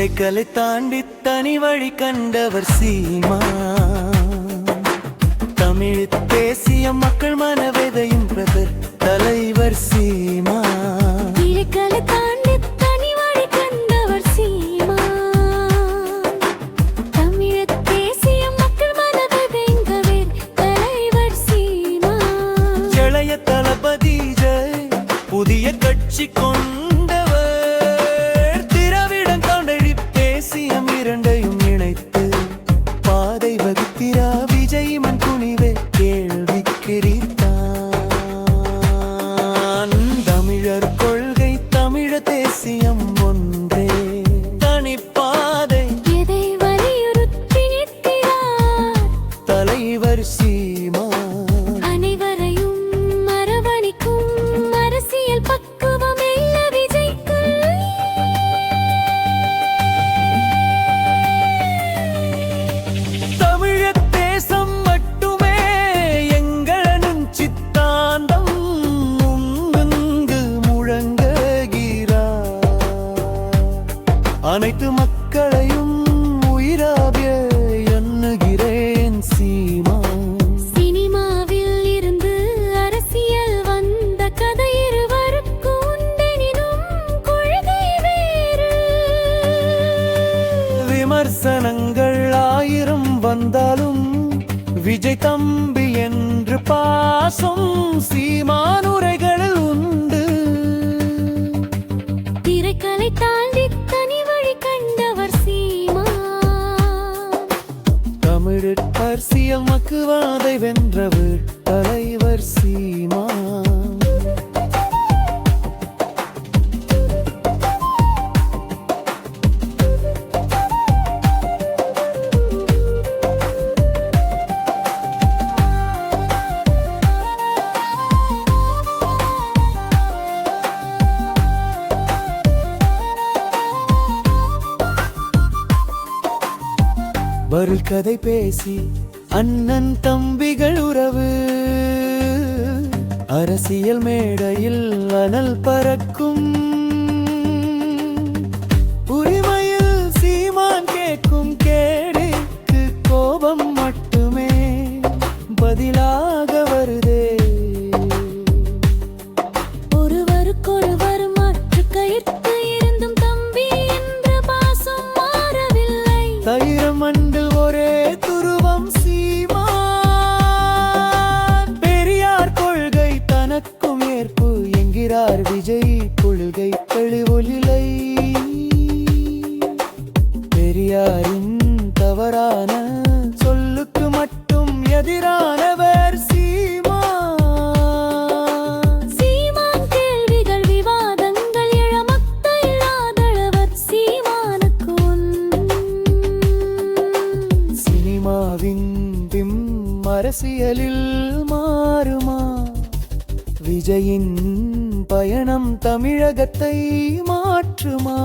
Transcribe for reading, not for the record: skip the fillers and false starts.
திரைக்கலை தாண்டி தனி வழி கண்டவர் சீமா. தமிழ் பேசிய மக்கள் மனவேதையும் பிரதர் தலைவர் சீமா. திரைக்கலை தாண்டி தனி வழி கண்டவர் சீமா. தமிழ் பேசிய மக்கள் மனவேதையும் தலைவர் சீமா. இளைய தளபதி ஜெய் புதிய கட்சி கொண்டவர். திராவிடம் தாண்டழி தேசியம் இரண்டையும் இணைத்து பாதை வகுத்திரா விஜய் மண் துணிவே கேள்விக்கிறீர்தான். தமிழர் கொள்கை தமிழ தேசியம் ஒன்றே தனிப்பாதை எதை வலியுறுத்தி நிற்கிறார் தலைவர் சீமா. அனைவரையும் அரவணைக்கும் அரசியல் பக்குவம் இல்ல விஜய்க்கு. தமிழர் தேசம் மட்டுமே எங்களின் சித்தாந்தம். முன்னின்று முழங்குகிறார் அனைத்து மக்களையும் உயிராக எண்ணுகிறேன் சீமா. சினிமாவில் இருந்து அரசியல் வந்த கதை இருவருக்கும் உண்டெனினும் கொள்கை வேறு. விமர்சனங்கள் ஆயிரம் வந்தாலும் விஜய் தம்பி என்று பாசம் சீமான் உரைகளில் உண்டு. திரைக்கலை தாண்டி தனி வழி கண்டவர் சீமா. தமிழர் அரசியல் மக்குவாதை வென்றவர் தலைவர் சீமா. வருள் கதை பேசி அண்ணன் தம்பிகள் உறவு. அரசியல் மேடையில் அனல் பறக்கும். உரிமையில் சீமான் கேட்கும் கேடுக்கு கோபம் மட்டுமே பதிலாக வருதே. ஒருவருக்கொருவர் மாற்று கயிற்று இருந்தும் தம்பி என்ற பாசம் மாறவில்லை. தயிரம் அண்டு ஒரே துருவம் சீமான். பெரியார் கொள்கை தனக்கும் ஏற்பு என்கிறார் விஜய் கொள்கை தெளிவொலிலை. பெரியாரின் தவறான சொல்லுக்கு மட்டும் எதிரானவர் சீமா. சீமான் கேள்விகள் விவாதங்கள் எழ மக்கள் ஆதரவர் சீமானுக்கு சினிமாவின் பிம் அரசியலில் மாறுமா? விஜயின் பயணம் தமிழகத்தை மாற்றுமா?